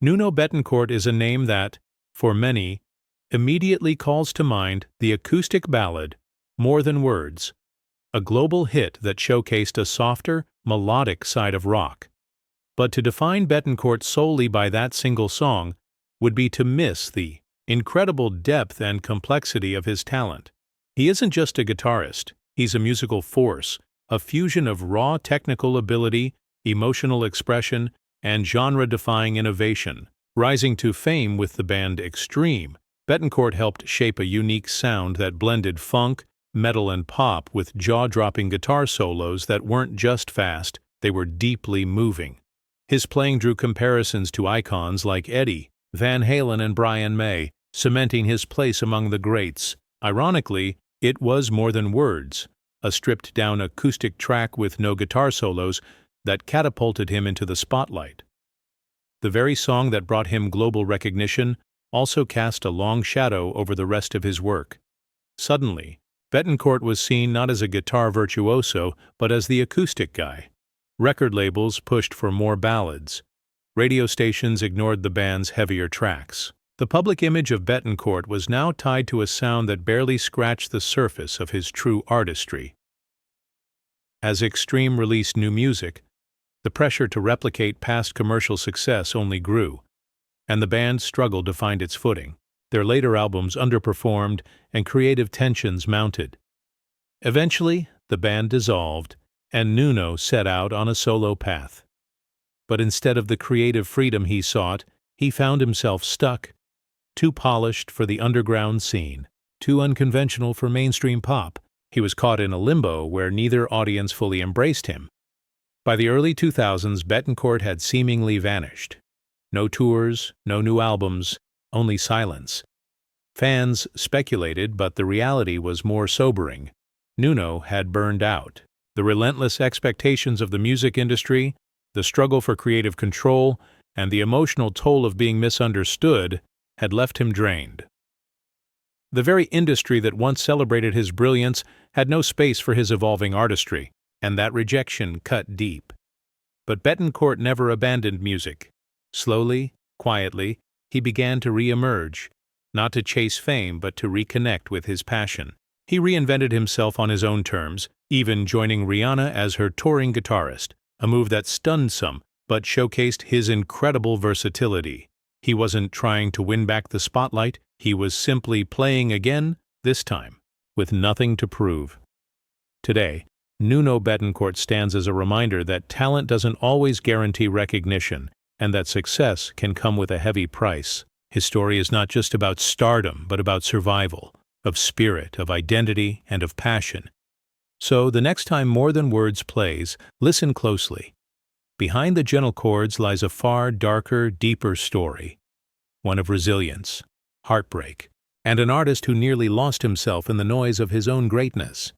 Nuno Bettencourt is a name that, for many, immediately calls to mind the acoustic ballad More Than Words, a global hit that showcased a softer, melodic side of rock. But to define Bettencourt solely by that single song would be to miss the incredible depth and complexity of his talent. He isn't just a guitarist, he's a musical force, a fusion of raw technical ability, emotional expression, and genre-defying innovation. Rising to fame with the band Extreme, Bettencourt helped shape a unique sound that blended funk, metal, and pop with jaw-dropping guitar solos that weren't just fast, they were deeply moving. His playing drew comparisons to icons like Eddie, Van Halen, and Brian May, cementing his place among the greats. Ironically, it was More Than Words, a stripped-down acoustic track with no guitar solos, that catapulted him into the spotlight. The very song that brought him global recognition also cast a long shadow over the rest of his work. Suddenly, Bettencourt was seen not as a guitar virtuoso, but as the acoustic guy. Record labels pushed for more ballads. Radio stations ignored the band's heavier tracks. The public image of Bettencourt was now tied to a sound that barely scratched the surface of his true artistry. As Extreme released new music, the pressure to replicate past commercial success only grew, and the band struggled to find its footing. Their later albums underperformed, and creative tensions mounted. Eventually, the band dissolved, and Nuno set out on a solo path. But instead of the creative freedom he sought, he found himself stuck, too polished for the underground scene, too unconventional for mainstream pop. He was caught in a limbo where neither audience fully embraced him. By the early 2000s, Bettencourt had seemingly vanished. No tours, no new albums, only silence. Fans speculated, but the reality was more sobering. Nuno had burned out. The relentless expectations of the music industry, the struggle for creative control, and the emotional toll of being misunderstood had left him drained. The very industry that once celebrated his brilliance had no space for his evolving artistry, and that rejection cut deep. But Bettencourt never abandoned music. Slowly, quietly, he began to re-emerge, not to chase fame but to reconnect with his passion. He reinvented himself on his own terms, even joining Rihanna as her touring guitarist, a move that stunned some but showcased his incredible versatility. He wasn't trying to win back the spotlight, he was simply playing again, this time, with nothing to prove. Today, Nuno Bettencourt stands as a reminder that talent doesn't always guarantee recognition, and that success can come with a heavy price. His story is not just about stardom, but about survival, of spirit, of identity, and of passion. So, the next time More Than Words plays, listen closely. Behind the gentle chords lies a far darker, deeper story, one of resilience, heartbreak, and an artist who nearly lost himself in the noise of his own greatness.